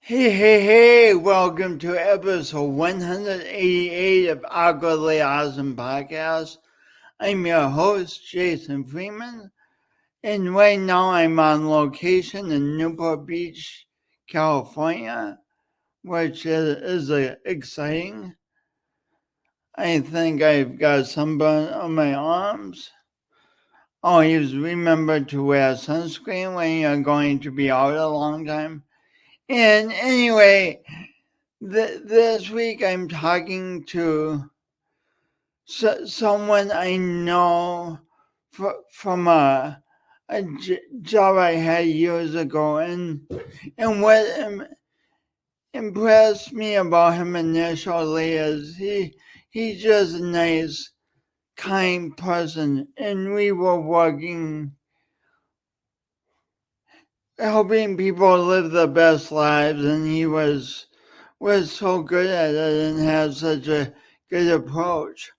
Hey, welcome to episode 188 of Awkwardly Awesome Podcast. I'm your host, Jason Freeman, and right now I'm on location in Newport Beach, California, which is exciting. I think I've got sunburn on my arms. Always remember to wear sunscreen when you're going to be out a long time. And anyway, this week I'm talking to someone I know from a job I had years ago, and what impressed me about him initially is he's just a nice, kind person, and we were working helping people live the best lives, and he was so good at it and had such a good approach.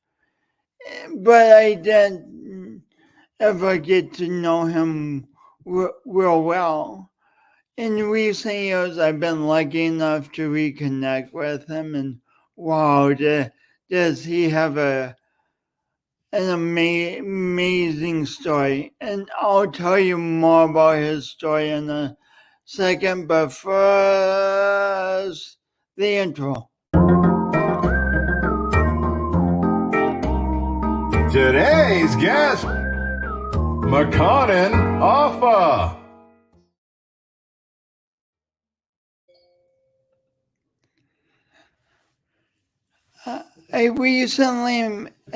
But I didn't ever get to know him real well. In recent years, I've been lucky enough to reconnect with him, and wow, does he have an amazing story. And I'll tell you more about his story in a second, but first, the intro. Today's guest, Mekonnen Afa.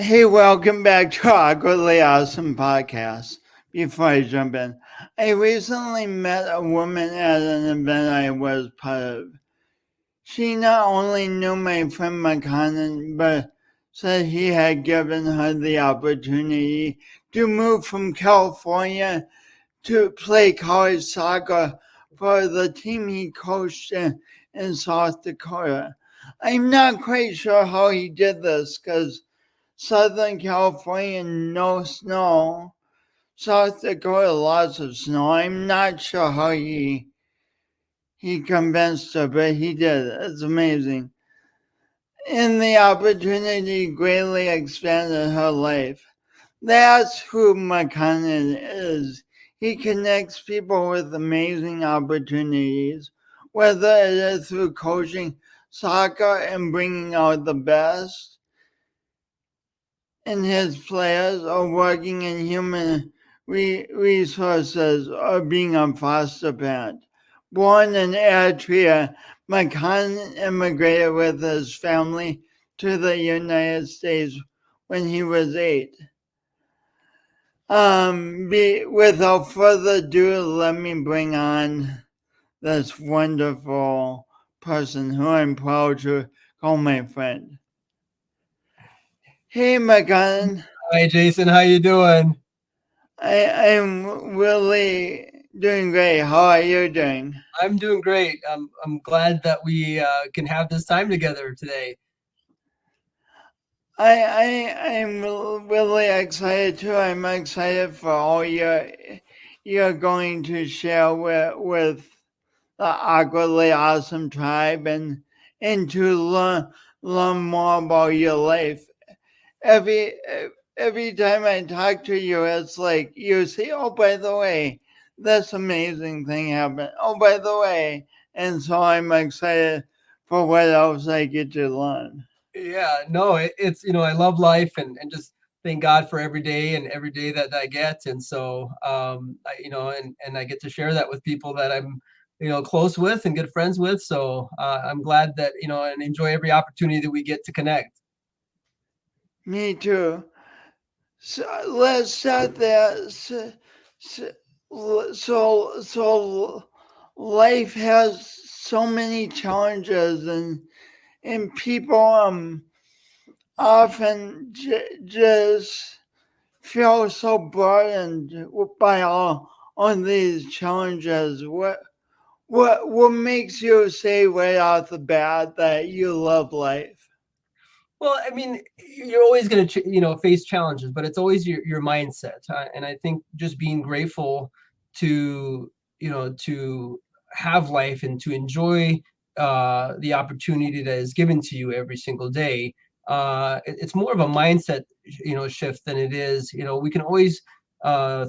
Welcome back to Awkwardly Awesome Podcast. Before I jump in, I recently met a woman at an event I was part of. She not only knew my friend Mekonnen, but said he had given her the opportunity to move from California to play college soccer for the team he coached in South Dakota. I'm not quite sure how he did this because Southern California, no snow. South Dakota, lots of snow. I'm not sure how he convinced her, but he did. It's amazing. And the opportunity greatly expanded her life. That's who Mekonnen is. He connects people with amazing opportunities, whether it is through coaching soccer and bringing out the best in his players, or working in human resources, or being a foster parent. Born in Eritrea, Mekonnen immigrated with his family to the United States when he was 8. Without further ado, let me bring on this wonderful person who I'm proud to call my friend. Hey, Mekonnen. Hi, Jason. How you doing? I'm really doing great. How are you doing? I'm doing great. I'm glad that we can have this time together today. I'm really excited too. I'm excited for all you're going to share with the Awkwardly Awesome tribe, and to learn more about your life. Every every time I talk to you, it's like you say, "Oh, by the way, this amazing thing happened. Oh, by the way," and so I'm excited for what else I get to learn. Yeah, no, it's I love life and just thank God for every day and every day that I get, and so and I get to share that with people that I'm close with and good friends with. So I'm glad that and enjoy every opportunity that we get to connect. Me too. So let's start there. So life has so many challenges, and people often just feel so burdened by all these challenges. What makes you say right off the bat that you love life? Well, I mean, you're always going to, face challenges, but it's always your mindset. And I think just being grateful to, to have life and to enjoy the opportunity that is given to you every single day. It's more of a mindset, shift than it is. We can always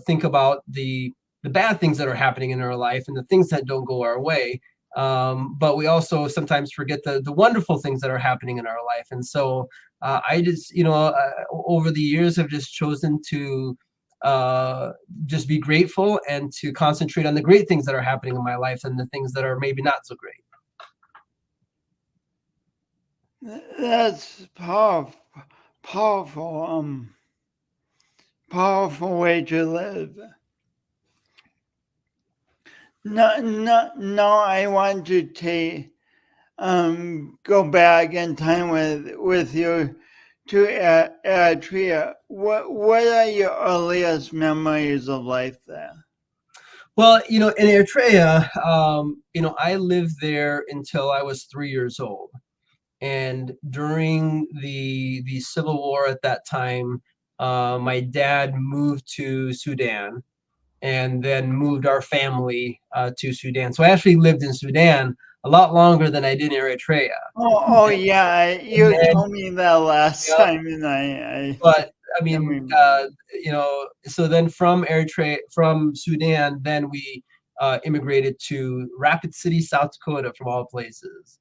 think about the bad things that are happening in our life and the things that don't go our way. But we also sometimes forget the wonderful things that are happening in our life. And so I just, over the years have just chosen to just be grateful and to concentrate on the great things that are happening in my life and the things that are maybe not so great. That's powerful, powerful, powerful way to live. No, I want to go back in time with you to Eritrea. What are your earliest memories of life there? Well, in Eritrea, I lived there until I was 3 years old. And during the civil war at that time, my dad moved to Sudan and then moved our family to Sudan. So I actually lived in Sudan a lot longer than I did in Eritrea. Oh yeah, you then, told me that last time, and I but I mean, remember. so then from Eritrea, from Sudan, then we immigrated to Rapid City, South Dakota, from all places.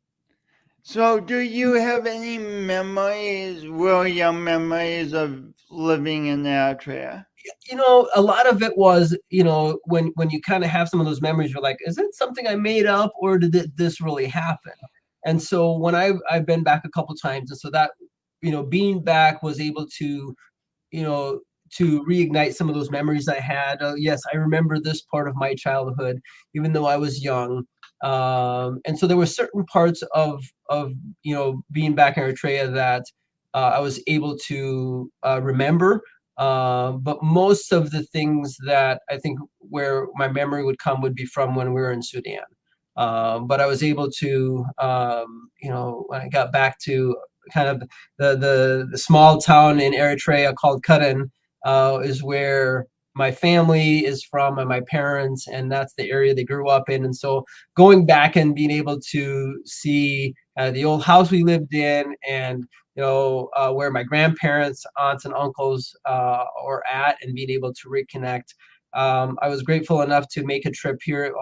So, do you have any memories, real young memories of living in Eritrea? A lot of it was, when you kind of have some of those memories, you're like, is it something I made up or did this really happen? And so when I've been back a couple times, and so that, being back was able to, to reignite some of those memories I had. Yes, I remember this part of my childhood, even though I was young. And so there were certain parts of being back in Eritrea that I was able to remember. But most of the things that I think where my memory would come would be from when we were in Sudan. But I was able to, when I got back to kind of the small town in Eritrea called Mekonnen, is where my family is from and my parents, and that's the area they grew up in. And so going back and being able to see the old house we lived in, and where my grandparents, aunts, and uncles were at, and being able to reconnect. I was grateful enough to make a trip here,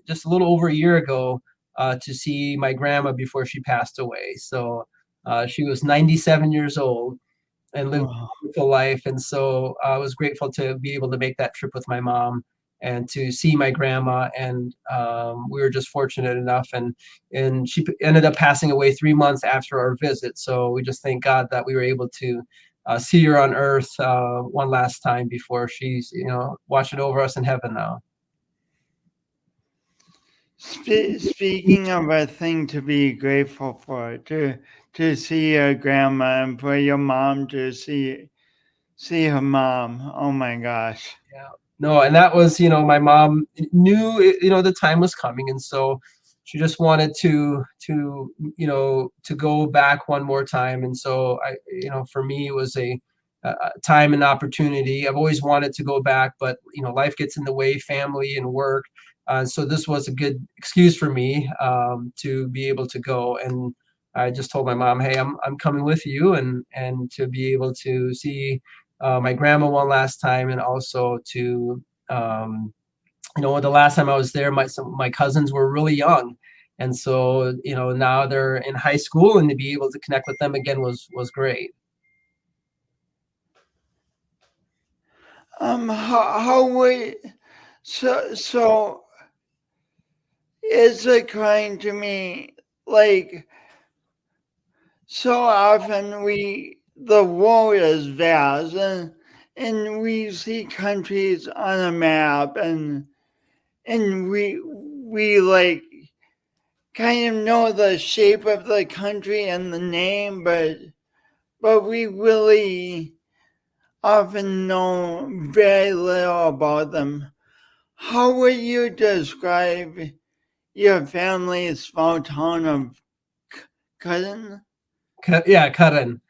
just a little over a year ago, to see my grandma before she passed away. So she was 97 years old and lived Wow. a wonderful life. And so I was grateful to be able to make that trip with my mom and to see my grandma. And we were just fortunate enough. And she ended up passing away 3 months after our visit. So we just thank God that we were able to see her on earth one last time before she's, watching over us in heaven now. Speaking of a thing to be grateful for, to see your grandma and for your mom to see her mom. Oh my gosh. Yeah. No, and that was, my mom knew, the time was coming. And so she just wanted to go back one more time. And so for me, it was a time and opportunity. I've always wanted to go back, but, life gets in the way, family and work. So this was a good excuse for me to be able to go. And I just told my mom, hey, I'm coming with you, and to be able to see my grandma one last time, and also to the last time I was there, some of my cousins were really young, and so now they're in high school, and to be able to connect with them again was great. How would so it's occurring to me, like, so often the world is vast, and we see countries on a map, and we like kind of know the shape of the country and the name, but we really often know very little about them. How would you describe your family's small town of Cousin? Yeah, Karan.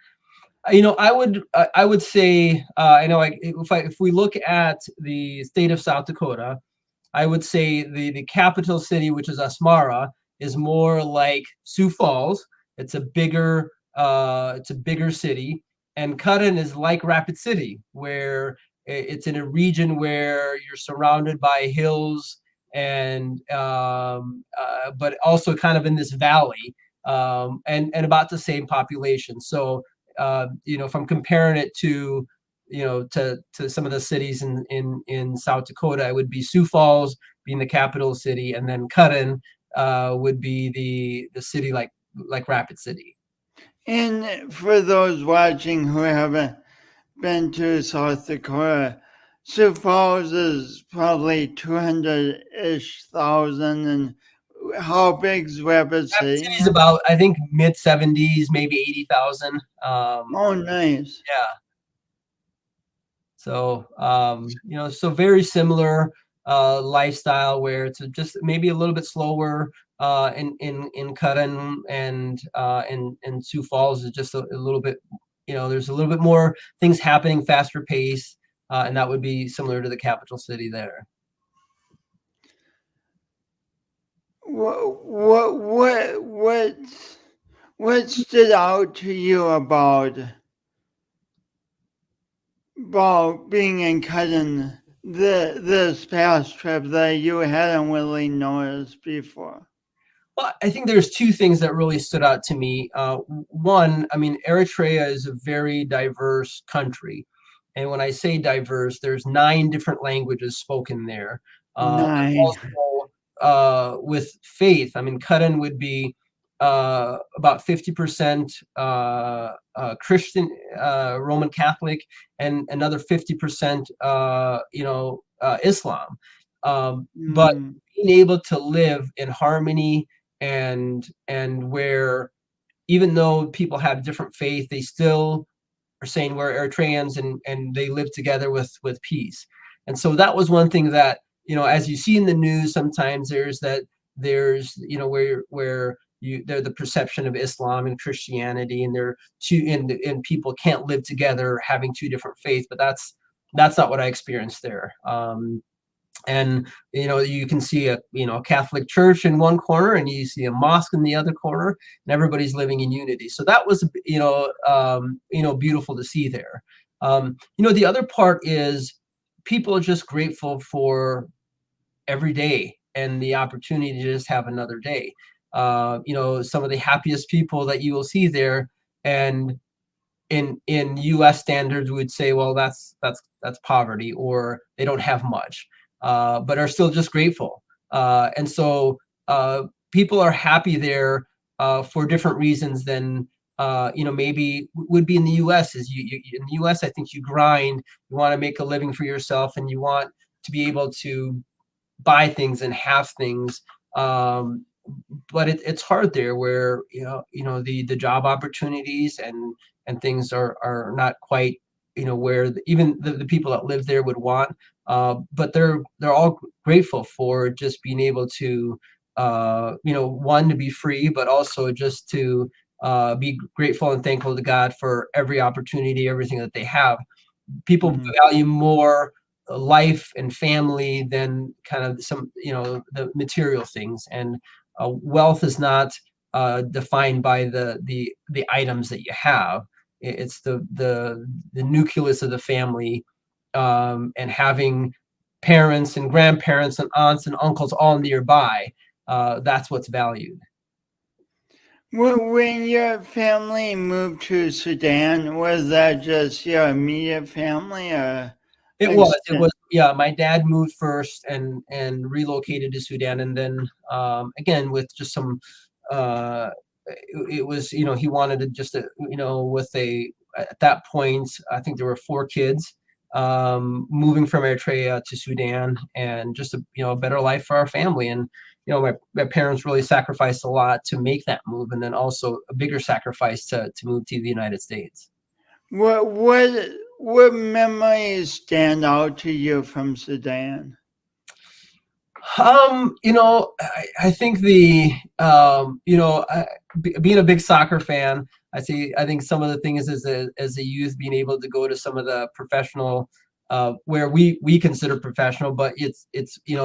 I would say, if we look at the state of South Dakota, I would say the capital city, which is Asmara, is more like Sioux Falls. It's a bigger city, and Cutten is like Rapid City, where it's in a region where you're surrounded by hills and but also kind of in this valley, and about the same population. So if I'm comparing it to to some of the cities in South Dakota, it would be Sioux Falls being the capital city, and then Cutten would be the city like Rapid City. And for those watching who haven't been to South Dakota, Sioux Falls is probably 200-ish thousand. And how big's Rapid Rapid City? City is about, I think, mid 70s, maybe 80,000. Oh, nice. Yeah. So, so very similar lifestyle, where it's just maybe a little bit slower in Cutten, and Sioux Falls is just a little bit, there's a little bit more things happening, faster pace, and that would be similar to the capital city there. What stood out to you about being in Cutten this past trip that you hadn't really noticed before? Well, I think there's two things that really stood out to me. One, I mean, Eritrea is a very diverse country. And when I say diverse, there's 9 different languages spoken there. Nine. Also, with faith, I mean, Cutten would be about 50% Christian, Roman Catholic, and another 50% Islam. But being able to live in harmony, and where, even though people have different faith, they still are saying we're Eritreans, and they live together with peace. And so that was one thing that, as you see in the news, sometimes there's where they're the perception of Islam and Christianity, and they're two, and people can't live together having two different faiths. But that's not what I experienced there. And you can see a Catholic church in one corner, and you see a mosque in the other corner, and everybody's living in unity. So that was beautiful to see there. The other part is people are just grateful for every day and the opportunity to just have another day. Some of the happiest people that you will see there, and in U.S. standards, would say, well, that's poverty, or they don't have much. But are still just grateful. And so people are happy there for different reasons than, maybe would be in the U.S. In the U.S., I think you grind, you want to make a living for yourself, and you want to be able to buy things and have things. But it's hard there, where, the job opportunities and things are not quite, where even the people that live there would want. But they're all grateful for just being able to, one, to be free, but also just to be grateful and thankful to God for every opportunity, everything that they have. People value more life and family than kind of some, the material things. And wealth is not defined by the items that you have. It's the nucleus of the family, and having parents and grandparents and aunts and uncles all nearby. That's what's valued. When your family moved to Sudan, was that just your immediate family, or? It was, yeah. My dad moved first and relocated to Sudan, and then again with just some. It was, he wanted to just at that point, I think there were 4 kids, moving from Eritrea to Sudan, and just a better life for our family. And my parents really sacrificed a lot to make that move, and then also a bigger sacrifice to move to the United States. What memories stand out to you from Sudan? I think being a big soccer fan, I think some of the things as a youth, being able to go to some of the professional, where we consider professional, but it's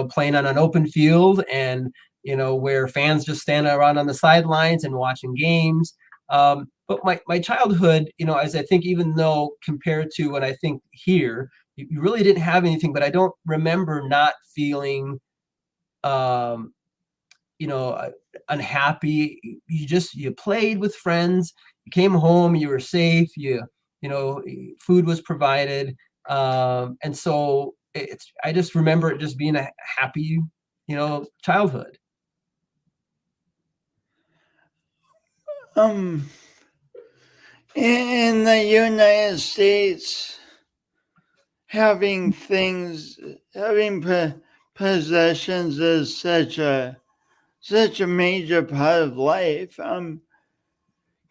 playing on an open field, and where fans just stand around on the sidelines and watching games. But my childhood, as I think, even though compared to what I think here, you really didn't have anything, but I don't remember not feeling, um, unhappy. You played with friends, you came home, you were safe, food was provided. And so I just remember it just being a happy, childhood. Um, in the United States, having possessions is such a major part of life.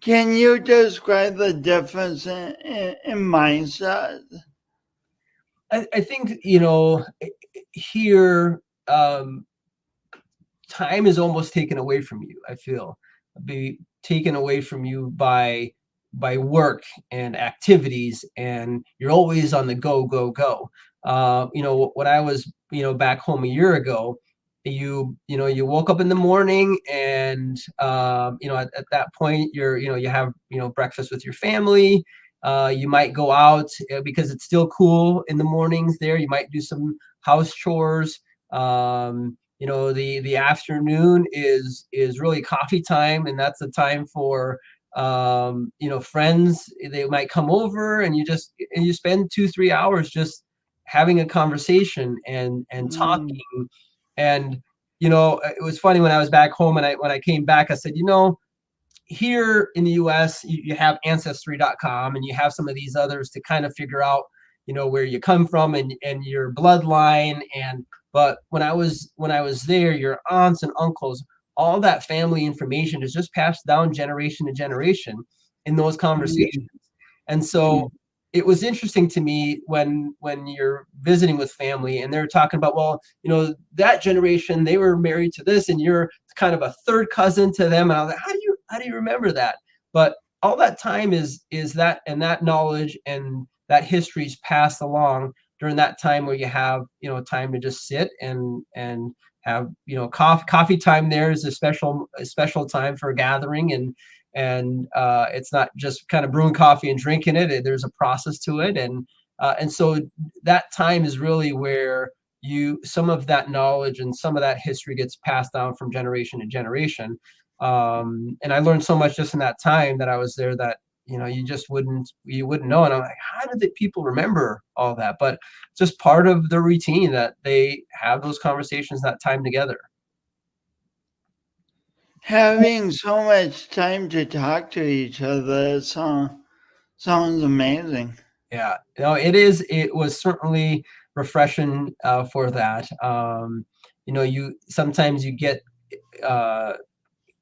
Can you describe the difference in mindset? I think, here, time is almost taken away from you. I feel be taken away from you by work and activities, and you're always on the go, go, go. When I was, back home a year ago, you woke up in the morning, and at that point you have breakfast with your family. You might go out, because it's still cool in the mornings there. You might do some house chores. The afternoon is really coffee time, and that's the time for friends. They might come over, and you spend 2-3 hours just having a conversation and talking. And it was funny when I was back home, and when I came back, I said, here in the US, you have ancestry.com, and you have some of these others to kind of figure out, where you come from, and your bloodline. But when I was there, your aunts and uncles, all that family information is just passed down generation to generation in those conversations. And so it was interesting to me when you're visiting with family, and they're talking about, well, that generation, they were married to this, and you're kind of a third cousin to them. And I was like, how do you remember that? But all that time is that, and that knowledge and that history is passed along during that time where you have time to just sit and have coffee time. There is a special time for a gathering, and it's not just kind of brewing coffee and drinking it. There's a process to it, and so that time is really where some of that knowledge and some of that history gets passed down from generation to generation. And I learned so much just in that time that I was there, that you wouldn't know. And I'm like, how did the people remember all that? But just part of the routine that they have those conversations, that time together. Having so much time to talk to each other sounds amazing. Yeah, it was certainly refreshing for that. You sometimes you get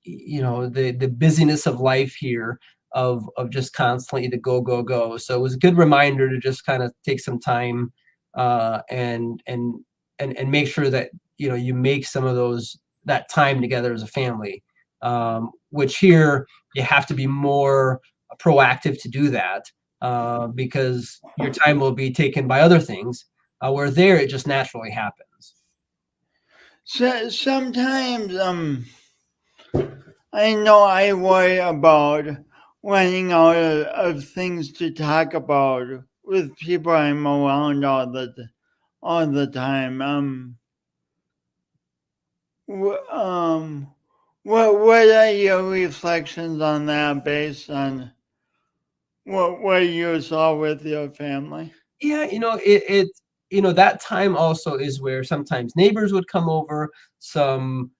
the busyness of life here, of just constantly the go, go, go. So it was a good reminder to just kind of take some time and make sure that you make some of that time together as a family, which here you have to be more proactive to do that, because your time will be taken by other things, where there it just naturally happens. So sometimes I know I worry about running out of things to talk about with people I'm around all the time. What are your reflections on that, based on what you saw with your family? Yeah, that time also is where sometimes neighbors would come over, some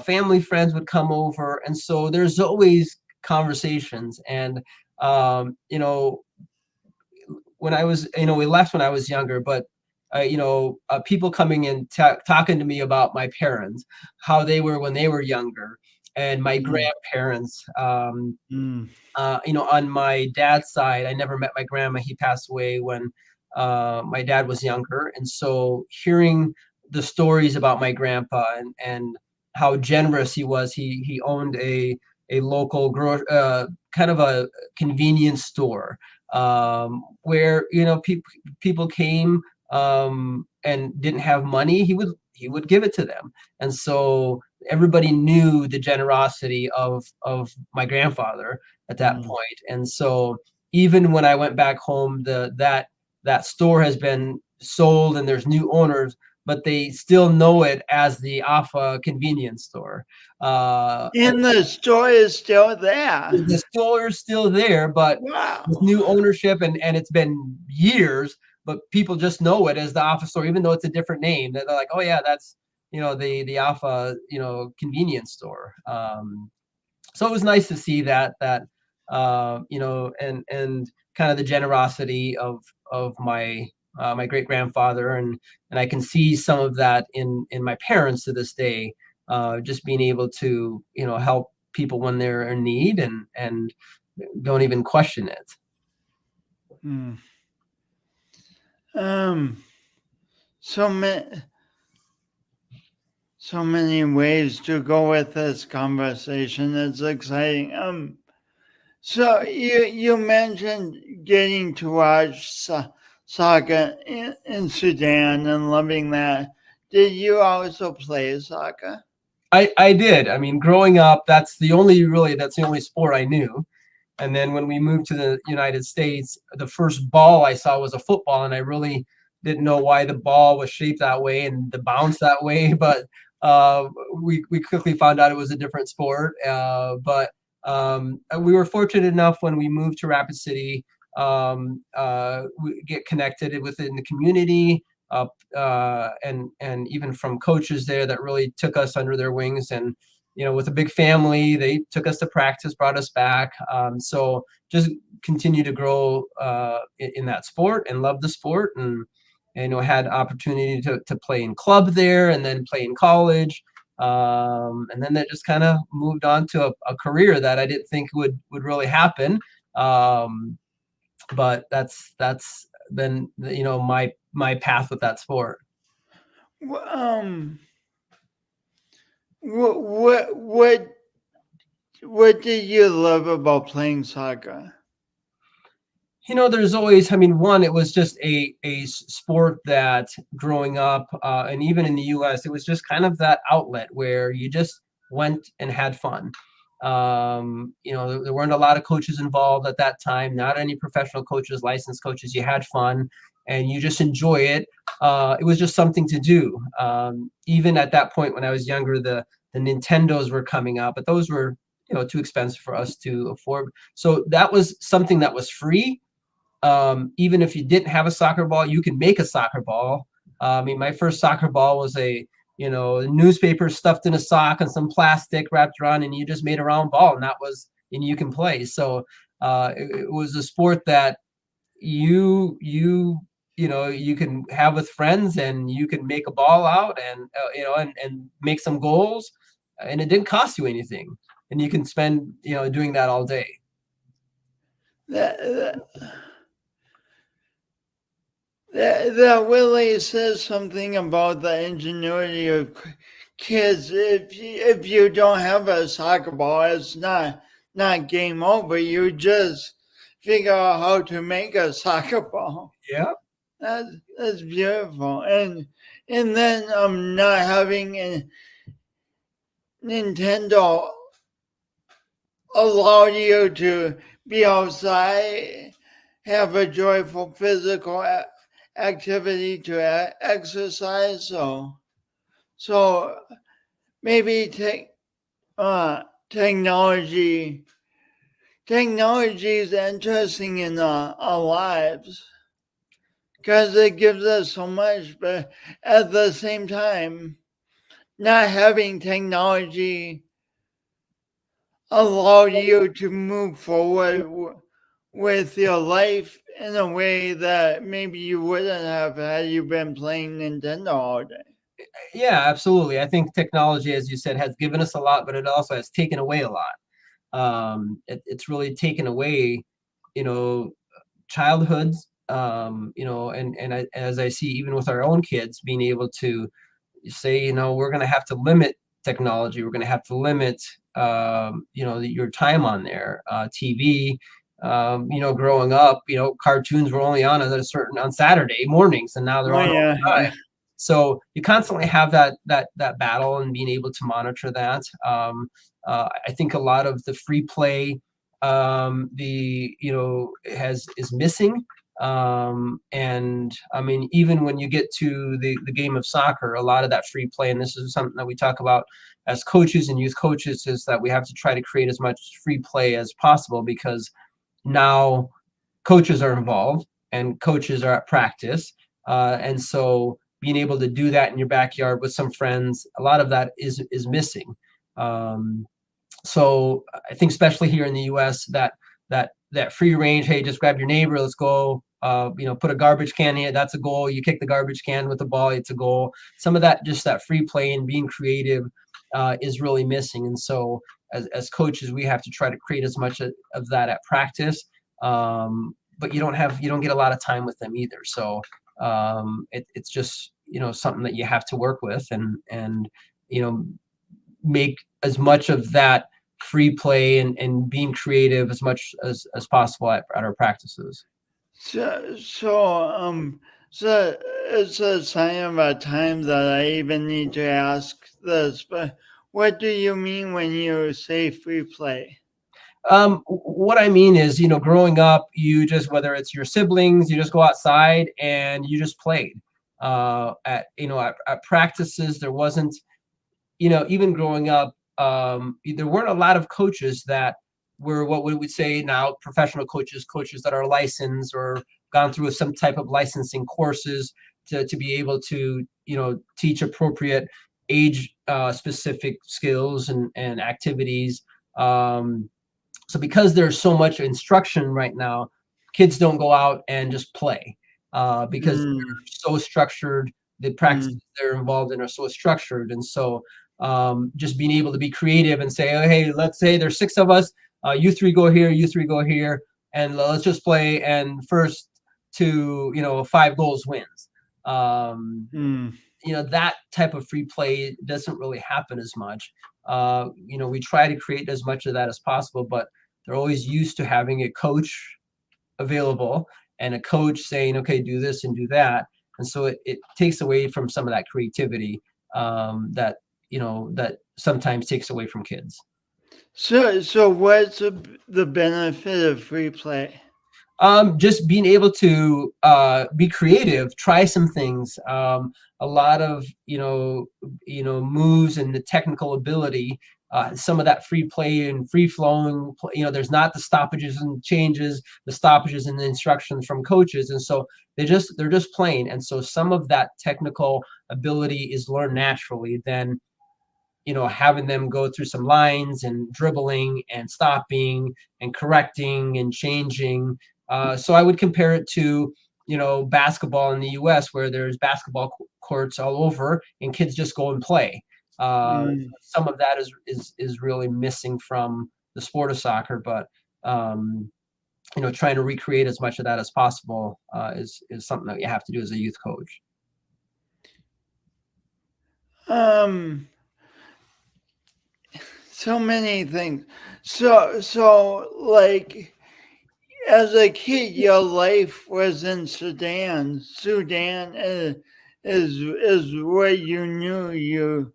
family friends would come over, and so there's always conversations. And when I was, we left when I was younger, but people coming in talking to me about my parents, how they were when they were younger, and my grandparents. On my dad's side, I never met my grandma. He passed away when my dad was younger. And so hearing the stories about my grandpa, and how generous he was, he owned a local kind of a convenience store, where people came and didn't have money. He he would give it to them. And so everybody knew the generosity of my grandfather at that point. And so even when I went back home, that store has been sold and there's new owners, but they still know it as the Afa convenience store. And the store is still there. The store is still there, but Wow. with new ownership, and it's been years, but people just know it as the Afa store, even though it's a different name. They're like, oh yeah, that's the Afa convenience store. So it was nice to see that and kind of the generosity of my my great grandfather, and I can see some of that in my parents to this day. Just being able to help people when they're in need and don't even question it. So many ways to go with this conversation. It's exciting. So you mentioned getting to watch soccer in Sudan and loving that. Did you also play soccer? I did. I mean, growing up, that's the only sport I knew. And then when we moved to the United States, the first ball I saw was a football, and I really didn't know why the ball was shaped that way and the bounce that way. But we quickly found out it was a different sport. But we were fortunate enough when we moved to Rapid City, we get connected within the community, and even from coaches there that really took us under their wings. And with a big family, they took us to practice, brought us back. So just continue to grow in that sport and love the sport, and had opportunity to play in club there and then play in college. And then that just kind of moved on to a career that I didn't think would really happen. But that's been my path with that sport. What did you love about playing soccer? There's always, one, it was just a sport that growing up, and even in the US, it was just kind of that outlet where you just went and had fun. There weren't a lot of coaches involved at that time, not any professional coaches, licensed coaches. You had fun and you just enjoy it. It was just something to do. Even at that point when I was younger, the Nintendos were coming out, but those were too expensive for us to afford. So that was something that was free. Even if you didn't have a soccer ball, you can make a soccer ball. My first soccer ball was a newspaper stuffed in a sock and some plastic wrapped around, and you just made a round ball, and you can play. So it was a sport that you can have with friends, and you can make a ball out and and make some goals, and it didn't cost you anything, and you can spend doing that all day. That really says something about the ingenuity of kids. If you don't have a soccer ball, it's not game over. You just figure out how to make a soccer ball. Yeah, that's beautiful. And then not having a Nintendo allowed you to be outside, have a joyful physical activity to exercise. So maybe technology is interesting in our lives because it gives us so much, but at the same time, not having technology allowed you to move forward with your life in a way that maybe you wouldn't have had you been playing Nintendo all day. Yeah, absolutely. I think technology, as you said, has given us a lot, but it also has taken away a lot. It's really taken away, childhoods, as I see, even with our own kids, being able to say, we're going to have to limit technology. We're going to have to limit, your time on there. TV, growing up, cartoons were only on Saturday mornings, and now they're on all the time. So you constantly have that battle and being able to monitor that. I think a lot of the free play, is missing. And I mean, even when you get to the game of soccer, a lot of that free play, and this is something that we talk about as coaches and youth coaches, is that we have to try to create as much free play as possible, because now coaches are involved and coaches are at practice. And so being able to do that in your backyard with some friends, a lot of that is missing. So I think especially here in the US, that free range, hey, just grab your neighbor, let's go, put a garbage can here, that's a goal. You kick the garbage can with the ball, it's a goal. Some of that, just that free play and being creative is really missing. And so as coaches, we have to try to create as much of that at practice. But you don't get a lot of time with them either. So it's just, something that you have to work with and make as much of that free play and being creative as much as possible at our practices. So it's a sign of a time that I even need to ask this, but what do you mean when you say free play? What I mean is, growing up, you just, whether it's your siblings, you just go outside and you just played. At practices, there wasn't, even growing up, there weren't a lot of coaches that were what we would say now professional coaches that are licensed or gone through some type of licensing courses to be able to, teach appropriate age specific skills and activities. So because there's so much instruction right now, kids don't go out and just play because they're so structured. The practices they're involved in are so structured. And so just being able to be creative and say, oh, hey, let's say there's 6 of us, you 3 go here, you 3 go here, and let's just play. And first to, 5 goals wins. That type of free play doesn't really happen as much. We try to create as much of that as possible, but they're always used to having a coach available and a coach saying, okay, do this and do that. And so it takes away from some of that creativity that sometimes takes away from kids. So what's the benefit of free play? Just being able to be creative, try some things. A lot of moves and the technical ability. Some of that free play and free flowing. There's not the stoppages and changes, the stoppages and the instructions from coaches, and so they're just playing. And so some of that technical ability is learned naturally. Then having them go through some lines and dribbling and stopping and correcting and changing. So I would compare it to, basketball in the US, where there's basketball courts all over and kids just go and play. Some of that is really missing from the sport of soccer, but trying to recreate as much of that as possible is something that you have to do as a youth coach. So many things. So like as a kid, your life was in Sudan. Sudan is what you knew. You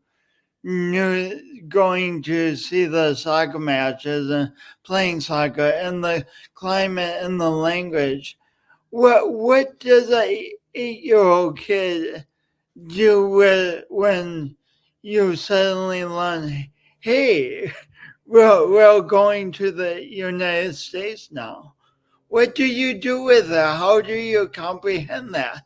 going to see the soccer matches and playing soccer and the climate and the language. What does a 8-year-old kid do when you suddenly learn, hey, we're going to the United States now? What do you do with that? How do you comprehend that?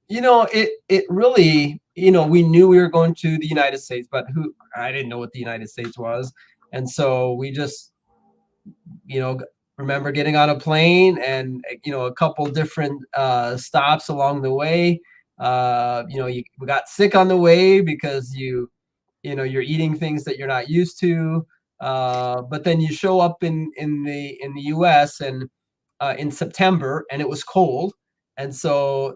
It really, we knew we were going to the United States, but I didn't know what the United States was. And so we just, remember getting on a plane and, a couple different stops along the way. We got sick on the way because you're eating things that you're not used to. But then you show up in the US and in September, and it was cold. And so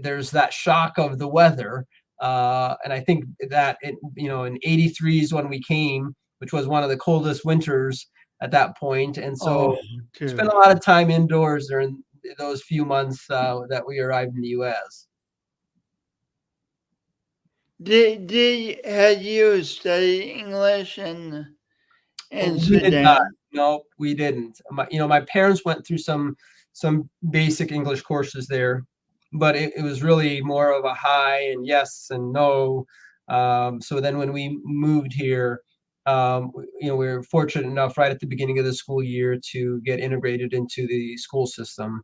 there's that shock of the weather. And I think that, in 83 is when we came, which was one of the coldest winters at that point. And so spent a lot of time indoors during those few months that we arrived in the US. Had you studied English in We did not. Sudan? No, we didn't. My parents went through some basic English courses there, but it was really more of a hi and yes and no. So then when we moved here, we were fortunate enough right at the beginning of the school year to get integrated into the school system.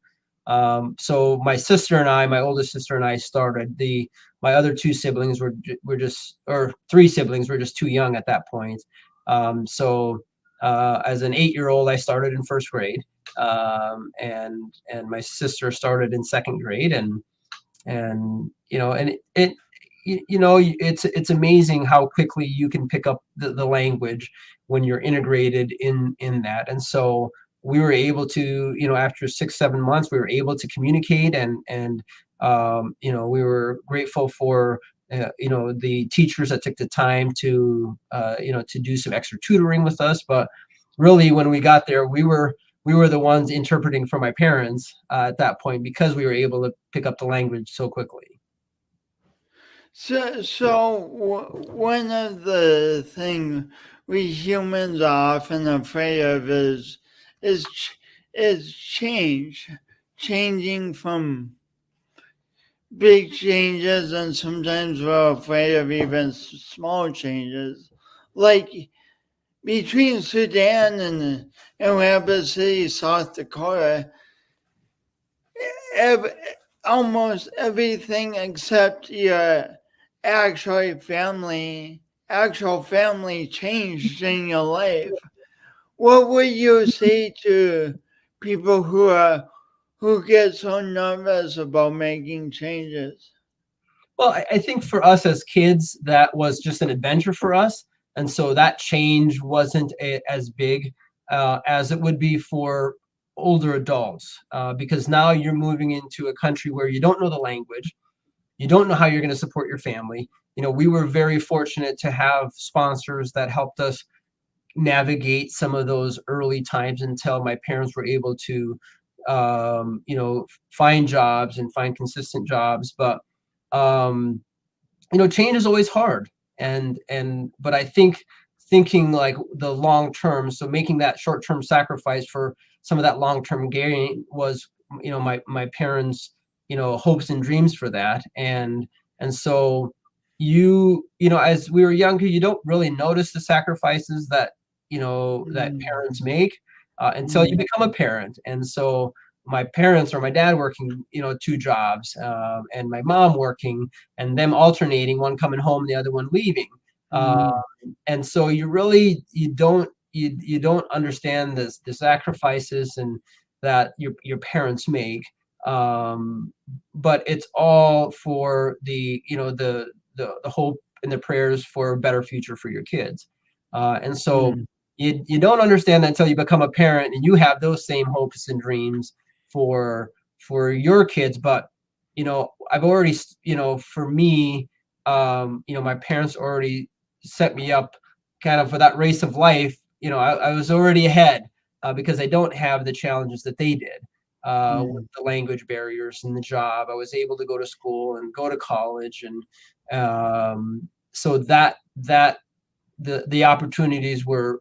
So my sister and I, my oldest sister and I started. My other two siblings were just, or three siblings were just too young at that point. So as an 8-year-old, I started in first grade, and my sister started in second grade, and it's amazing how quickly you can pick up the language when you're integrated in that. And so we were able to, after 6-7 months, we were able to communicate, and we were grateful for the teachers that took the time to do some extra tutoring with us. But really, when we got there, we were the ones interpreting for my parents at that point, because we were able to pick up the language so quickly. One of the things we humans are often afraid of is change, changing from big changes, and sometimes we're afraid of even small changes, like between Sudan and Rapid City, South Dakota. ev- Almost everything except your actual family changed in your life. What would you say to people who get so nervous about making changes? Well, I think for us as kids, that was just an adventure for us. And so that change wasn't as big as it would be for older adults, because now you're moving into a country where you don't know the language. You don't know how you're going to support your family. We were very fortunate to have sponsors that helped us navigate some of those early times until my parents were able to, find jobs and find consistent jobs. But um, change is always hard, but I think thinking like the long term, so making that short term sacrifice for some of that long term gain was, my parents, hopes and dreams for that. And so as we were younger, you don't really notice the sacrifices that parents make until you become a parent. And so my parents or my dad working, two jobs, and my mom working, and them alternating, one coming home, the other one leaving. Uh, and so you don't understand the sacrifices and that your parents make. But it's all for the hope and the prayers for a better future for your kids. And so you don't understand that until you become a parent and you have those same hopes and dreams for your kids. But I've already, for me, my parents already set me up kind of for that race of life. I was already ahead, because I don't have the challenges that they did, with the language barriers and the job. I was able to go to school and go to college, and so that the opportunities were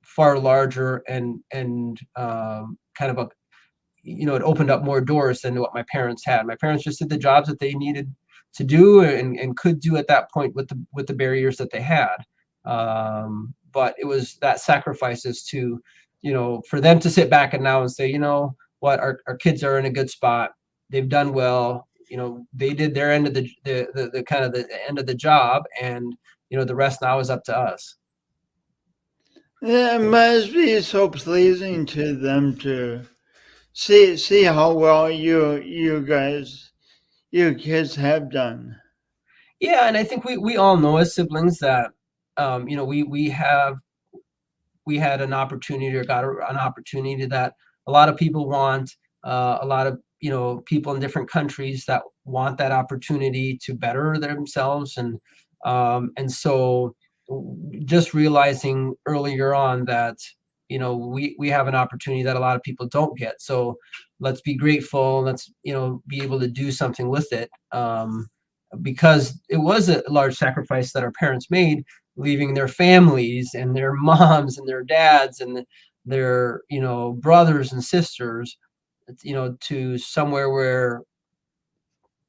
far larger, and kind of it opened up more doors than what my parents had. My parents just did the jobs that they needed to do, and could do at that point with the barriers that they had. But it was that sacrifices to, for them to sit back and now and say, what, our kids are in a good spot. They've done well. They did their end of the kind of the end of the job, and the rest now is up to us. It must be so pleasing to them to see how well your kids have done. Yeah, and I think we all know as siblings that we had an opportunity, or got an opportunity that a lot of people want, a lot of people in different countries that want that opportunity to better themselves. And so just realizing earlier on that we have an opportunity that a lot of people don't get. So let's be grateful. Let's be able to do something with it. because it was a large sacrifice that our parents made, leaving their families and their moms and their dads and their, brothers and sisters, to somewhere where,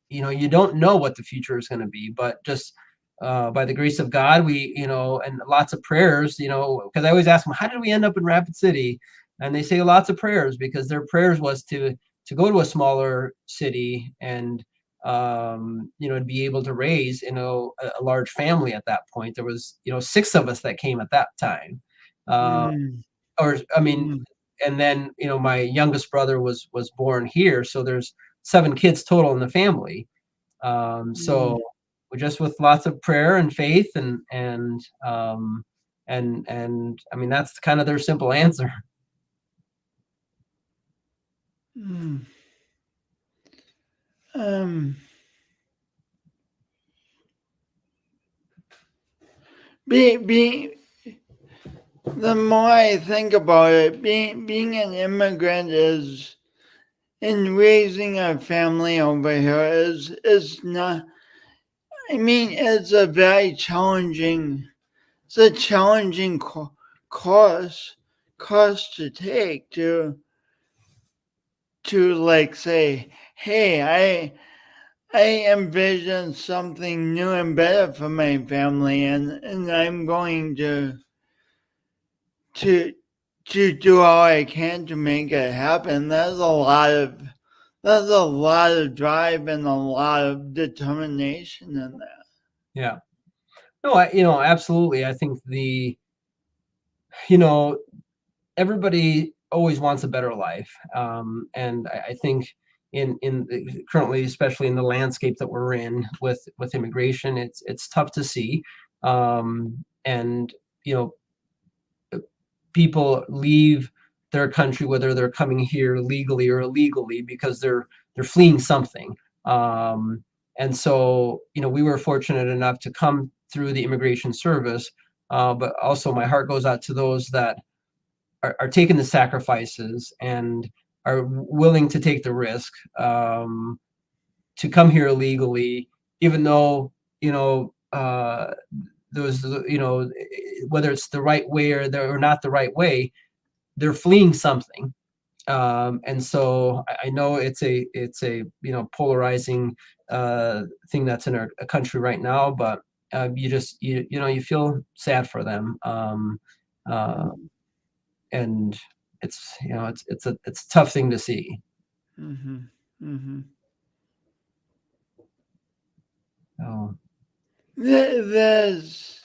you don't know what the future is going to be, but just by the grace of God, we, and lots of prayers, because I always ask them, how did we end up in Rapid City? And they say lots of prayers, because their prayers was to go to a smaller city and, to be able to raise, a large family at that point. There was, 6 of us that came at that time. Mm, Or, I mean, mm, and then, my youngest brother was born here. So there's 7 kids total in the family. So mm, we're just with lots of prayer and faith and I mean, that's kind of their simple answer. mm. Um, be the more I think about it, being an immigrant is and raising a family over here is not. I mean, it's a challenging course course to take to like say, hey, I envision something new and better for my family, and I'm going to to do all I can to make it happen. There's a lot of drive and a lot of determination in that. Yeah. No, absolutely. I think you know, everybody always wants a better life. And I think currently, especially in the landscape that we're in with immigration, it's tough to see. And, you know, people leave their country, whether they're coming here legally or illegally, because they're fleeing something. And so, we were fortunate enough to come through the immigration service. But also, my heart goes out to those that are taking the sacrifices and are willing to take the risk, to come here illegally, even though, those, whether it's the right way or not the right way, they're fleeing something. And so I know it's a polarizing thing that's in our country right now, but you just you feel sad for them. Uh, and it's it's a tough thing to see. Mm-hmm. Mm-hmm. So, There's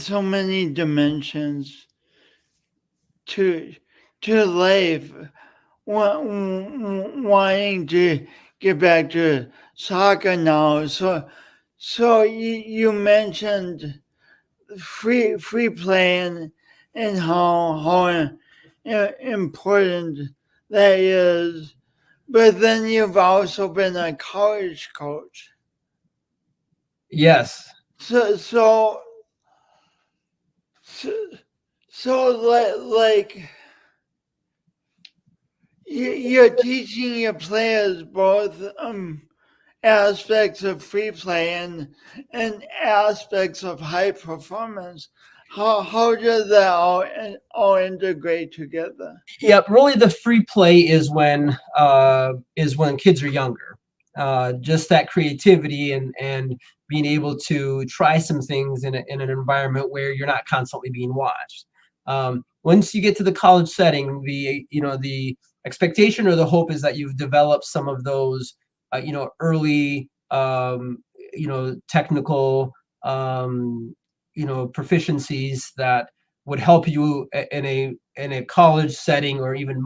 so many dimensions to life. Wanting to get back to soccer now. So you mentioned free playing and how important that is. But then you've also been a college coach. yes. So so so, like you're teaching your players both aspects of free play and aspects of high performance. How does that all integrate together? Yeah, really the free play is when kids are younger. Just that creativity and being able to try some things in an environment where you're not constantly being watched. Once you get to the college setting, the expectation or the hope is that you've developed some of those early technical proficiencies that would help you in a college setting, or even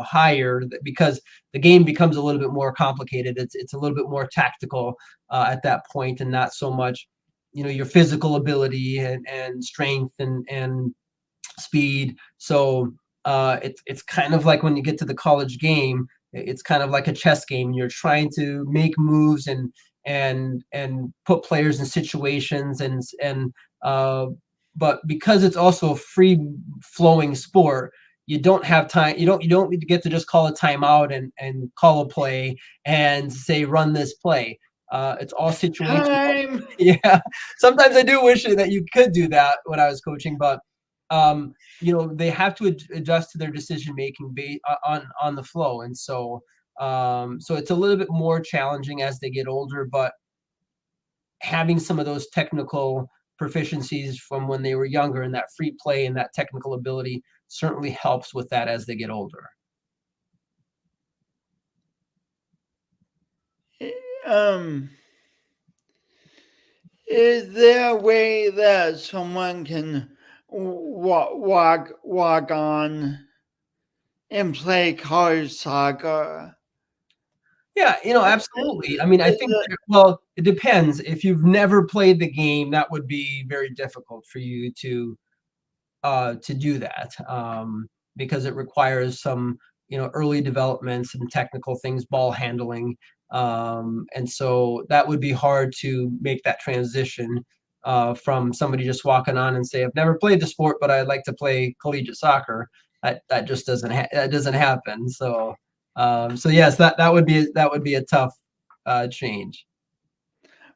higher, because the game becomes a little bit more complicated. It's a little bit more tactical at that point, and not so much your physical ability and strength and speed. So it's kind of like when you get to the college game, it's kind of like a chess game. You're trying to make moves and put players in situations and uh, but because it's also a free flowing sport, you don't have time. You don't get to just call a timeout and call a play and say run this play. It's all situational. Time. Yeah, sometimes I do wish that you could do that when I was coaching, but they have to adjust to their decision making on the flow, and so it's a little bit more challenging as they get older. But having some of those technical proficiencies from when they were younger and that free play and that technical ability certainly helps with that as they get older. Is there a way that someone can walk on and play college soccer? Yeah, absolutely. I mean, I think, well, it depends. If you've never played the game, that would be very difficult for you to do that, because it requires some, early developments and technical things, ball handling. And so that would be hard to make that transition from somebody just walking on and say, I've never played the sport, but I'd like to play collegiate soccer. That just that doesn't happen. So yes, that would be a tough change.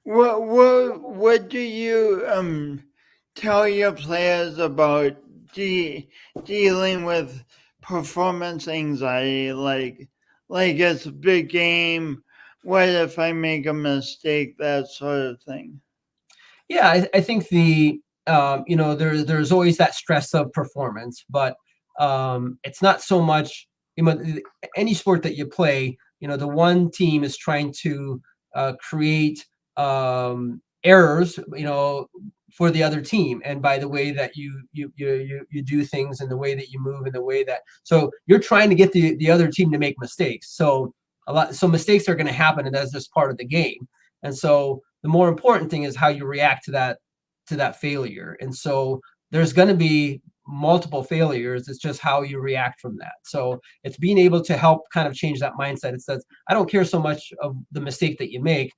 What do you tell your players about dealing with performance anxiety? Like it's a big game. What if I make a mistake? That sort of thing. Yeah, I think there's always that stress of performance, but it's not so much, any sport that you play, the one team is trying to create errors, for the other team, and by the way that you do things and the way that you move and the way that, so you're trying to get the other team to make mistakes. So mistakes are going to happen, and that's just part of the game. And so the more important thing is how you react to that failure. And so there's going to be multiple failures. It's just how you react from that. So it's being able to help kind of change that mindset. It says, I don't care so much of the mistake that you make.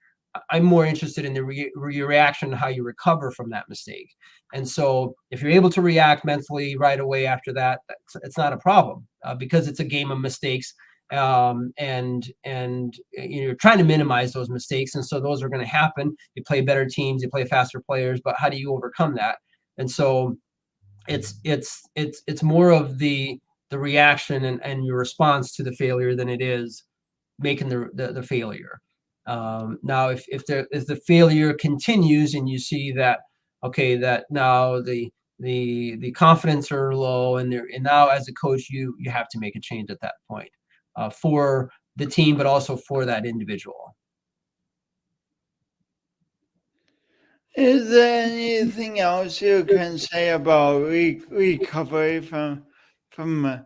I'm more interested in the reaction, how you recover from that mistake. And so if you're able to react mentally right away after that, it's not a problem, because it's a game of mistakes. And you're trying to minimize those mistakes, and so those are going to happen. You play better teams, you play faster players, but how do you overcome that? And so it's more of the reaction and your response to the failure than it is making the failure. Now if the failure continues and you see that, okay, that now the confidence are low, and now as a coach you have to make a change at that point, for the team, but also for that individual. Is there anything else you can say about recovery from? Well,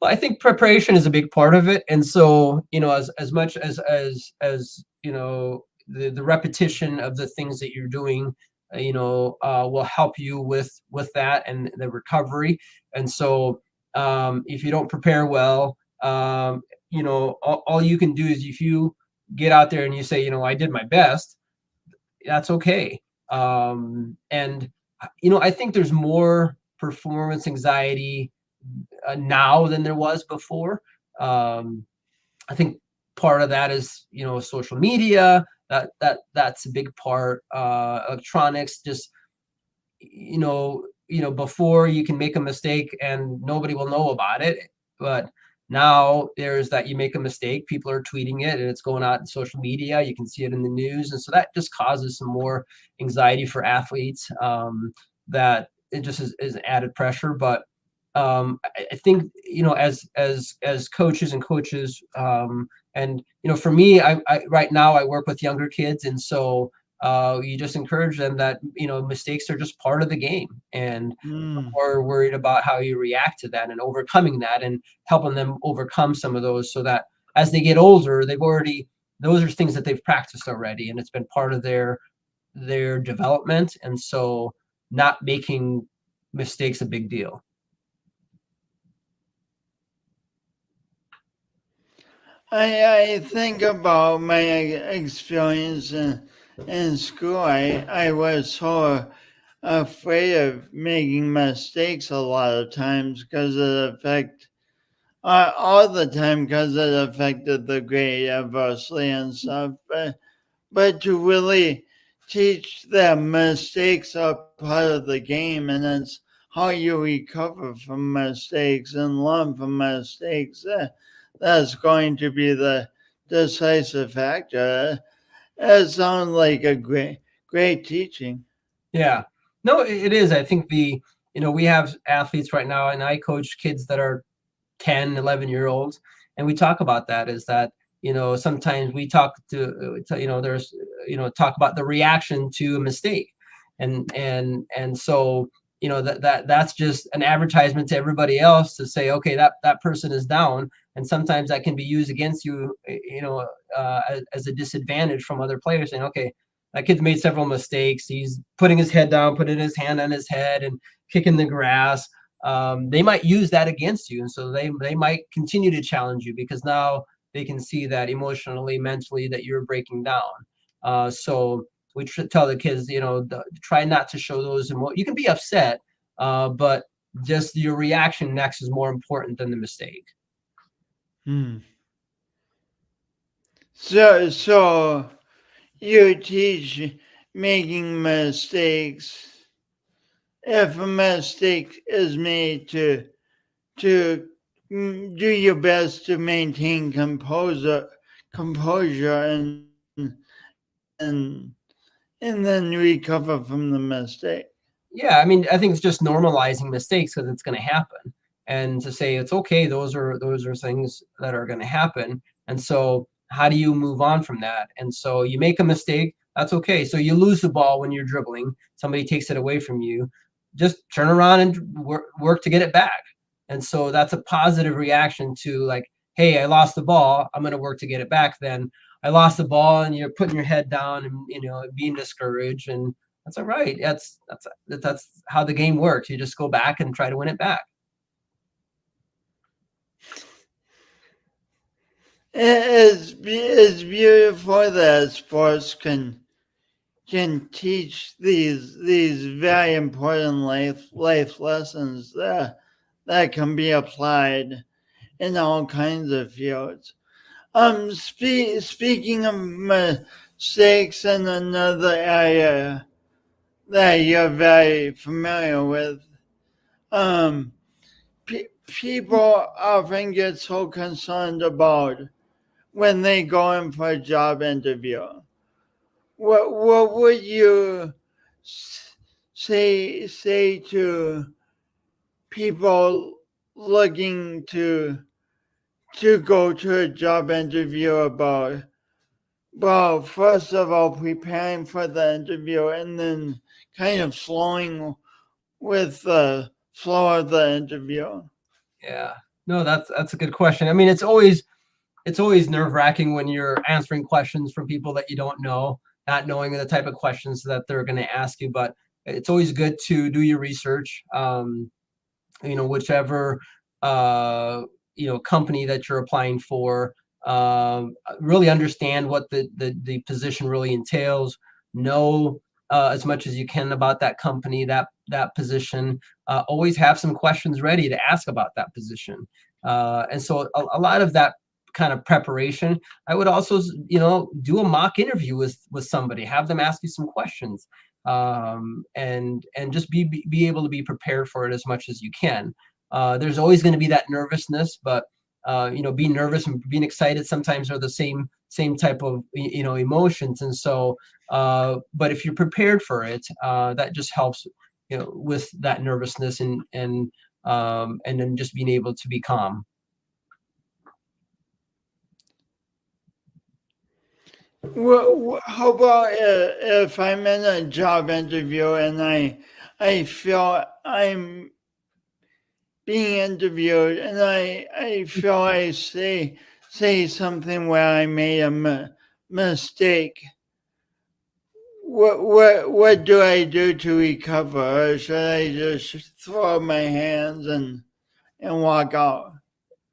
I think preparation is a big part of it, and so as much as the repetition of the things that you're doing, will help you with that and the recovery. And so if you don't prepare well, all you can do is, if you get out there and you say, I did my best, that's okay. And I think there's more performance anxiety now than there was before. I think part of that is social media. That's a big part. Electronics, just before you can make a mistake and nobody will know about it, but now there's that you make a mistake, people are tweeting it, and it's going out in social media. You can see it in the news, and so that just causes some more anxiety for athletes. That it just is added pressure. But I think as coaches and coaches, and for me, I right now I work with younger kids, and so you just encourage them that mistakes are just part of the game, and more worried about how you react to that and overcoming that and helping them overcome some of those, so that as they get older, those are things that they've practiced already, and it's been part of their development, and so not making mistakes a big deal. I think about my experience in school. I was so afraid of making mistakes a lot of times because it affect all the time because it affected the grade adversely and stuff. But to really teach that mistakes are part of the game and it's how you recover from mistakes and learn from mistakes. That's going to be the decisive factor. It sounds like a great teaching. Yeah. No, it is. I think we have athletes right now, and I coach kids that are 10, 11-year-olds, and we talk about that is that, sometimes we talk there's, talk about the reaction to a mistake. And so, that's just an advertisement to everybody else to say, okay, that person is down. And sometimes that can be used against you, as a disadvantage from other players saying, okay, that kid's made several mistakes. He's putting his head down, putting his hand on his head and kicking the grass. They might use that against you. And so they might continue to challenge you because now they can see that emotionally, mentally, that you're breaking down. So we tell the kids, try not to show those emotions. You can be upset, but just your reaction next is more important than the mistake. So you teach making mistakes. If a mistake is made, to do your best to maintain composure and and then recover from the mistake. Yeah, I mean, I think it's just normalizing mistakes because it's going to happen, and to say it's okay. Those are things that are going to happen, and so how do you move on from that? And so you make a mistake, that's okay. So you lose the ball when you're dribbling, somebody takes it away from you, just turn around and work to get it back. And so that's a positive reaction to like, hey, I lost the ball, I'm going to work to get it back. Then I lost the ball, and you're putting your head down and being discouraged, and that's all right. That's how the game works. You just go back and try to win it back. It's beautiful that sports can teach these very important life lessons that can be applied in all kinds of fields. Speaking of mistakes in another area that you're very familiar with, people often get so concerned about when they go in for a job interview. What would you say to people looking to go to a job interview about? Well, first of all, preparing for the interview and then kind of flowing with the flow of the interview. Yeah, no, that's a good question. I mean, it's always nerve-wracking when you're answering questions from people that you don't know, not knowing the type of questions that they're going to ask you. But it's always good to do your research. Whichever company that you're applying for, really understand what the position really entails. Know as much as you can about that company, that position. Always have some questions ready to ask about that position. And so a lot of that kind of preparation. I would also, do a mock interview with somebody, have them ask you some questions, and just be able to be prepared for it as much as you can. There's always going to be that nervousness, but being nervous and being excited sometimes are the same type of emotions. And so, but if you're prepared for it, that just helps with that nervousness and then just being able to be calm. Well, how about if I'm in a job interview and I feel I'm being interviewed and I feel I say something where I made a mistake? What do I do to recover? Or should I just throw up my hands and walk out?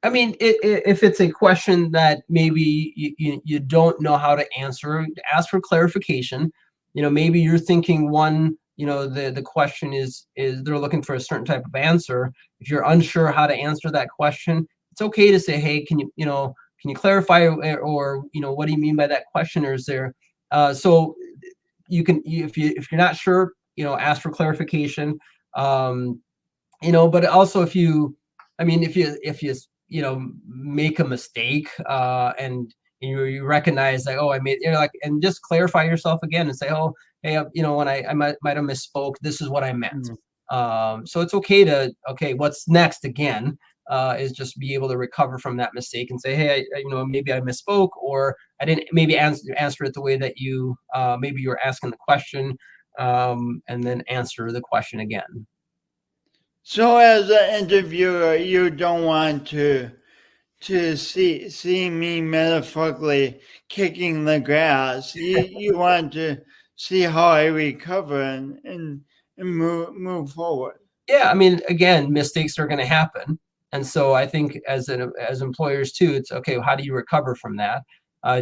I mean, if it's a question that maybe you don't know how to answer, ask for clarification. Maybe you're thinking one the question is they're looking for a certain type of answer. If you're unsure how to answer that question, it's okay to say, hey, can you clarify, or what do you mean by that question? Or is there so if you're not sure, ask for clarification. But also if you make a mistake, and you recognize like, oh, I made, like, and just clarify yourself again and say, oh, hey, when I might have misspoke, this is what I meant. So it's okay to, what's next again, is just be able to recover from that mistake and say, hey, maybe I misspoke, or I didn't maybe answer it the way that you maybe you were asking the question, and then answer the question again. So as an interviewer, you don't want to see me metaphorically kicking the grass. You want to see how I recover and move forward. Yeah, I mean, again, mistakes are going to happen, and so I think as employers too, it's okay. How do you recover from that?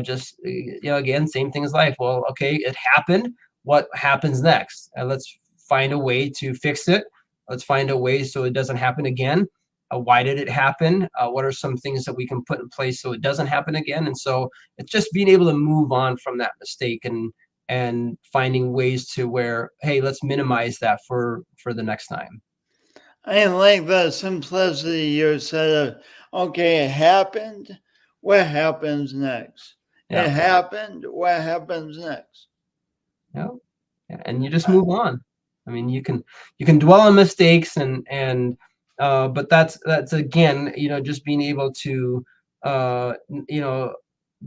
Just again, same thing as life. Well, okay, it happened. What happens next? Let's find a way to fix it. Let's find a way so it doesn't happen again. Why did it happen? What are some things that we can put in place so it doesn't happen again? And so it's just being able to move on from that mistake and finding ways to where, hey, let's minimize that for the next time. I like the simplicity you said of, okay, it happened. What happens next? Yeah. It happened. What happens next? Yeah. And you just move on. I mean, you can dwell on mistakes but that's again, just being able to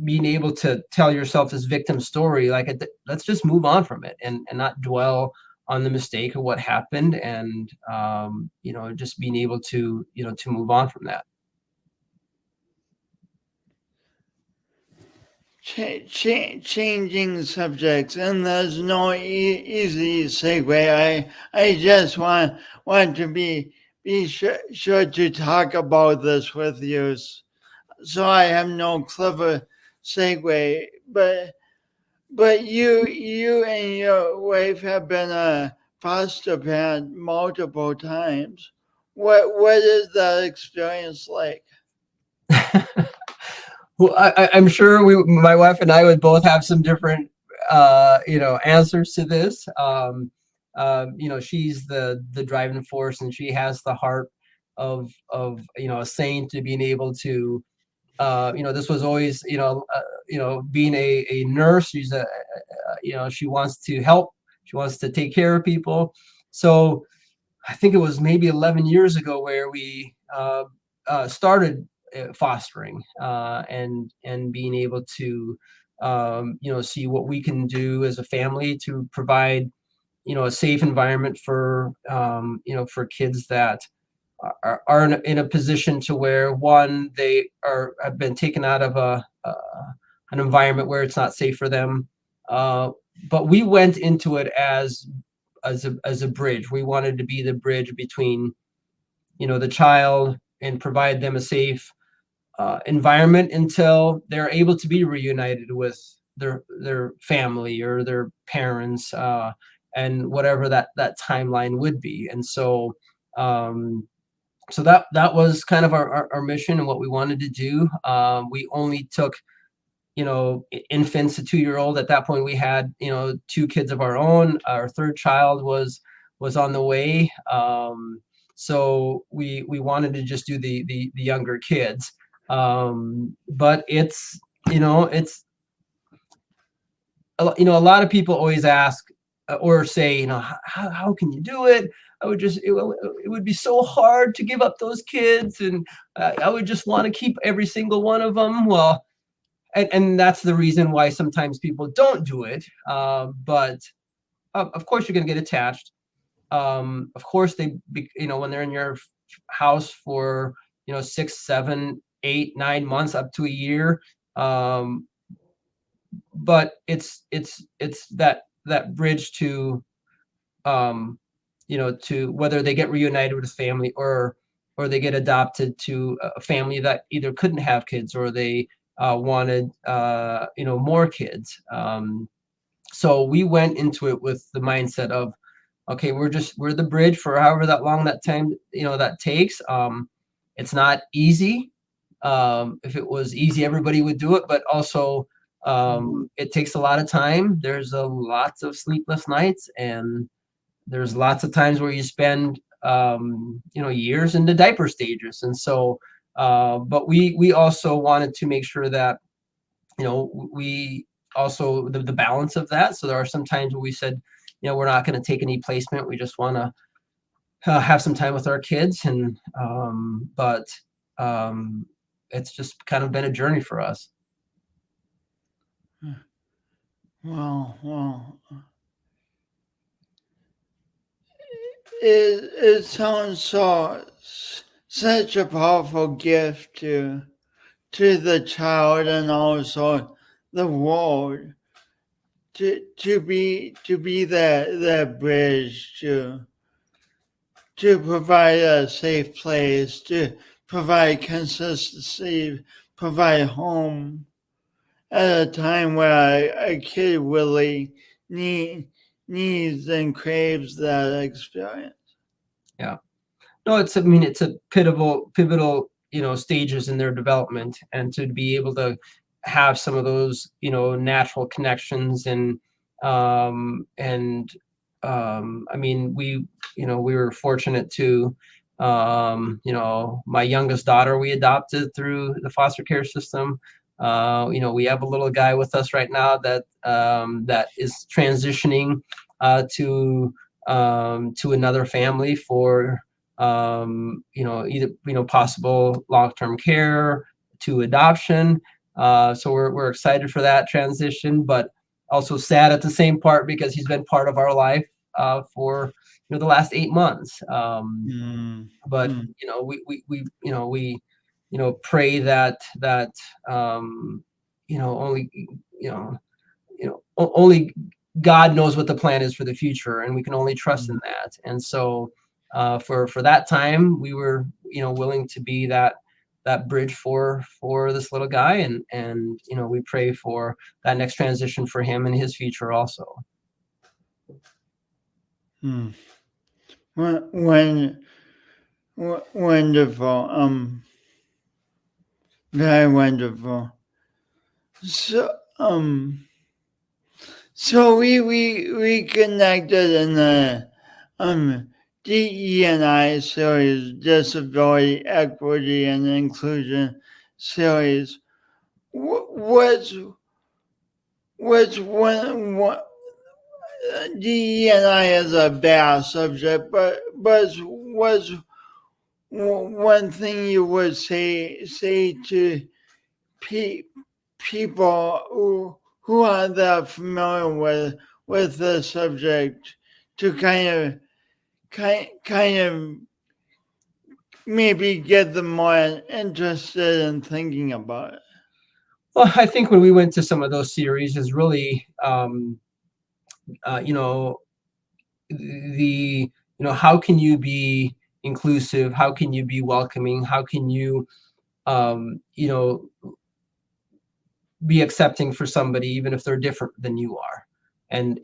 being able to tell yourself this victim story, like, let's just move on from it and not dwell on the mistake or what happened, and just being able to to move on from that. Changing subjects, and there's no easy segue. I just want to be sure to talk about this with you, so I have no clever segue. But you and your wife have been a foster parent multiple times. What is that experience like? Well, I'm sure my wife and I would both have some different, answers to this. She's the driving force, and she has the heart of a saint, to being able to, this was always, being a nurse. She's she wants to help. She wants to take care of people. So I think it was maybe 11 years ago where we started fostering, and being able to see what we can do as a family to provide a safe environment for for kids that are in a position to where, one, they have been taken out of an environment where it's not safe for them, but we went into it as a bridge. We wanted to be the bridge between the child and provide them a safe environment until they're able to be reunited with their family or their parents, and whatever that timeline would be. And so so that was kind of our mission and what we wanted to do. We only took infants to 2-year-old. At that point we had 2 kids of our own. Our third child was on the way. So we wanted to just do the younger kids. But it's it's a lot of people always ask or say, how can you do it? It would be so hard to give up those kids, and I would just want to keep every single one of them. Well, and that's the reason why sometimes people don't do it. But of course you're going to get attached. Of course when they're in your house for 6, 7, 8, 9 months, up to a year. But it's that bridge to to whether they get reunited with family, or they get adopted to a family that either couldn't have kids, or they wanted more kids. So we went into it with the mindset of, okay, we're the bridge for however that long that time, that takes. It's not easy. If it was easy, everybody would do it, but also it takes a lot of time. There's lots of sleepless nights, and there's lots of times where you spend years in the diaper stages. And so but we also wanted to make sure that we also the balance of that. So there are some times where we said, we're not going to take any placement. We just want to have some time with our kids. And but it's just kind of been a journey for us. Well, it sounds such a powerful gift to the child and also the world, to be that bridge, to provide a safe place, to provide consistency, provide home at a time where a kid really needs and craves that experience. Yeah. No, it's a pivotal, stages in their development, and to be able to have some of those, natural connections. And I mean, we were fortunate to, my youngest daughter we adopted through the foster care system. We have a little guy with us right now that is transitioning to another family for either possible long-term care to adoption. So we're excited for that transition, but also sad at the same part because he's been part of our life for the last 8 months. But we pray that only God knows what the plan is for the future, and we can only trust in that. And so for that time, we were willing to be that bridge for this little guy, and we pray for that next transition for him and his future also. Wonderful. Very wonderful. So we connected in the DE&I series, Disability, Equity, and Inclusion series. What's one DE&I is a vast subject, but what's one thing you would say to people who aren't that familiar with the subject, to kind of maybe get them more interested in thinking about it? Well, I think when we went to some of those series is really how can you be inclusive, how can you be welcoming, how can you be accepting for somebody even if they're different than you are. And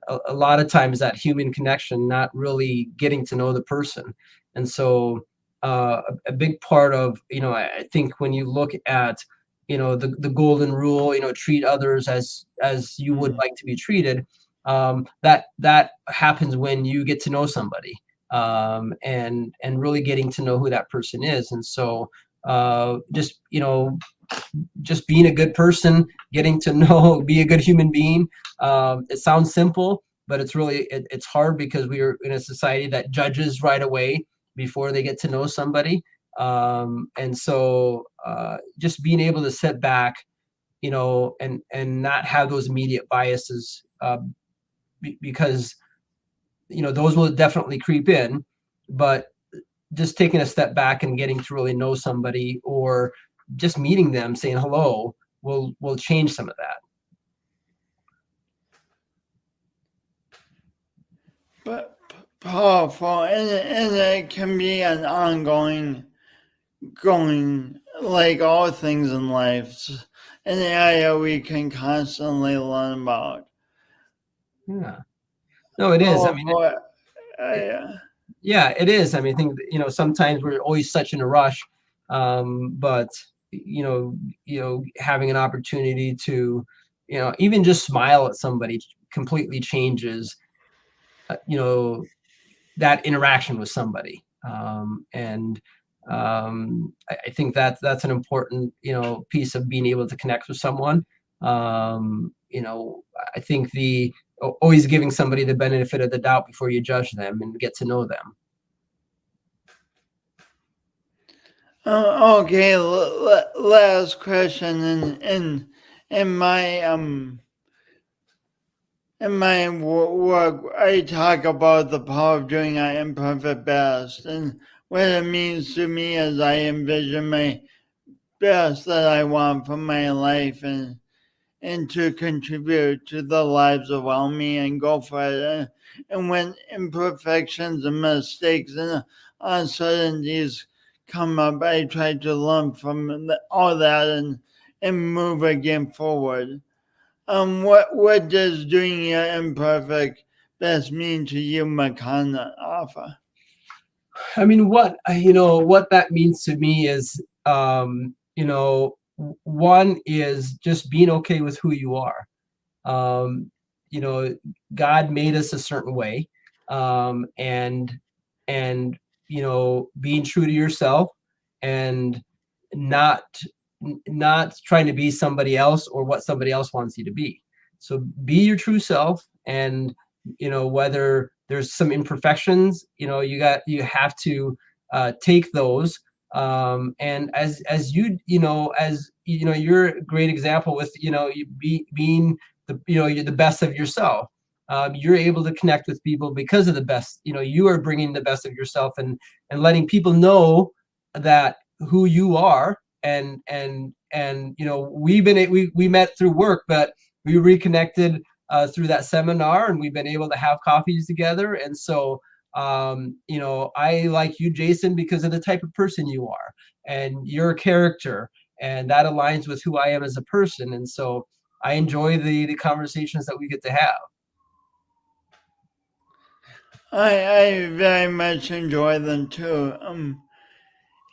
a lot of times that human connection, not really getting to know the person. And so a big part of I think when you look at the golden rule, treat others as you would like to be treated, that happens when you get to know somebody, and really getting to know who that person is. And so just being a good person, getting to know, be a good human being. It sounds simple, but it's really it's hard because we are in a society that judges right away before they get to know somebody. And so just being able to sit back, and not have those immediate biases, because those will definitely creep in, but just taking a step back and getting to really know somebody, or just meeting them, saying hello, will change some of that. But powerful, and it can be an ongoing, like all things in life, an area we can constantly learn about. Yeah. No, it is. I Oh mean, boy. it, I, yeah, it is. I mean, I think, sometimes we're always such in a rush, but having an opportunity to, even just smile at somebody completely changes, uh, you know, that interaction with somebody. And I think that's an important, piece of being able to connect with someone. I think always giving somebody the benefit of the doubt before you judge them and get to know them. okay, last question in my in my work, I talk about the power of doing our imperfect best, and what it means to me as I envision my best that I want for my life, and to contribute to the lives around me and go for it. And when imperfections and mistakes and uncertainties come up, I try to learn from all that and move again forward. What does doing your imperfect best mean to you, Mekonnen Afa? I mean, what that means to me is, one is just being okay with who you are. Um, God made us a certain way, and being true to yourself, and not not trying to be somebody else or what somebody else wants you to be. So be your true self, and whether there's some imperfections, you have to take those, and you're a great example with being you're the best of yourself. You're able to connect with people because of the best. You are bringing the best of yourself, and letting people know that who you are. And we met through work, but we reconnected through that seminar, and we've been able to have coffees together. And so I like you, Jason, because of the type of person you are and your character, and that aligns with who I am as a person. And so I enjoy the conversations that we get to have. I very much enjoy them too.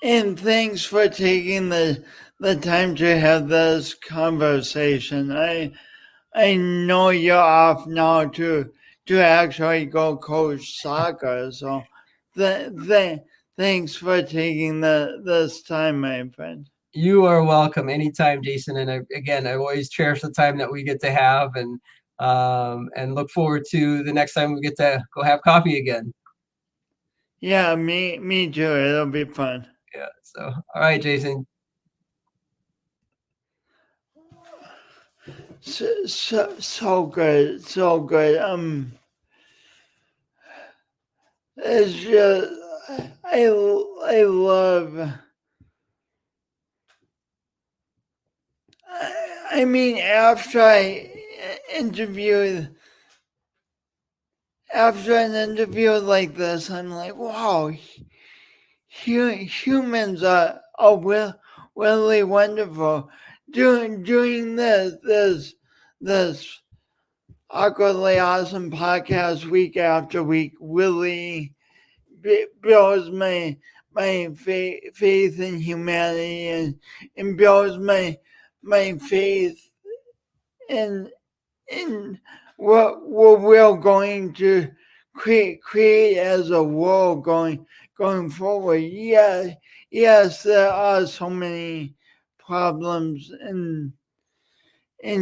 And thanks for taking the time to have this conversation. I know you're off now to actually go coach soccer, so thanks for taking this time, my friend. You are welcome anytime, Jason. And I always cherish the time that we get to have, and look forward to the next time we get to go have coffee again. Yeah, me too. It'll be fun. Yeah. So, all right, Jason. So good, so good. It's just I love. I mean, interviewed after an interview like this, I'm like, wow, humans are really wonderful. Doing this awkwardly awesome podcast week after week really builds my faith in humanity, and builds my faith in what we're going to create as a world going forward. Yeah, yes, there are so many problems and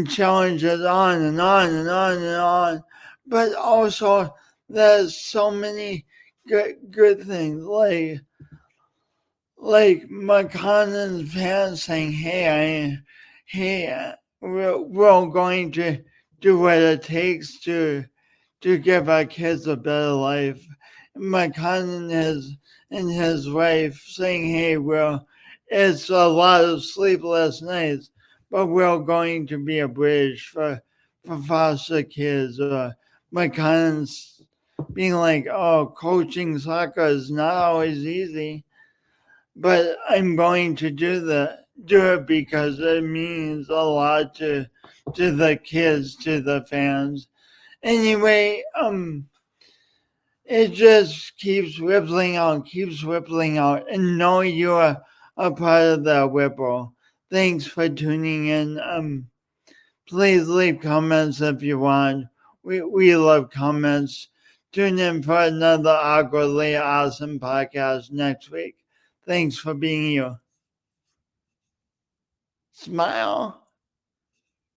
challenges on and on and on and on, but also there's so many good things like Mekonnen's parents saying, hey, we're going to do what it takes to give our kids a better life. Mekonnen and his wife saying, hey, well, it's a lot of sleepless nights, but we're going to be a bridge for foster kids. Mekonnen's being like, oh, coaching soccer is not always easy, but I'm going to do it because it means a lot to the kids, to the fans, Anyway, it just keeps rippling out, and know you are a part of that ripple. Thanks for tuning in. Please leave comments if you want. We love comments. Tune in for another awkwardly awesome podcast next week. Thanks for being you. Smile.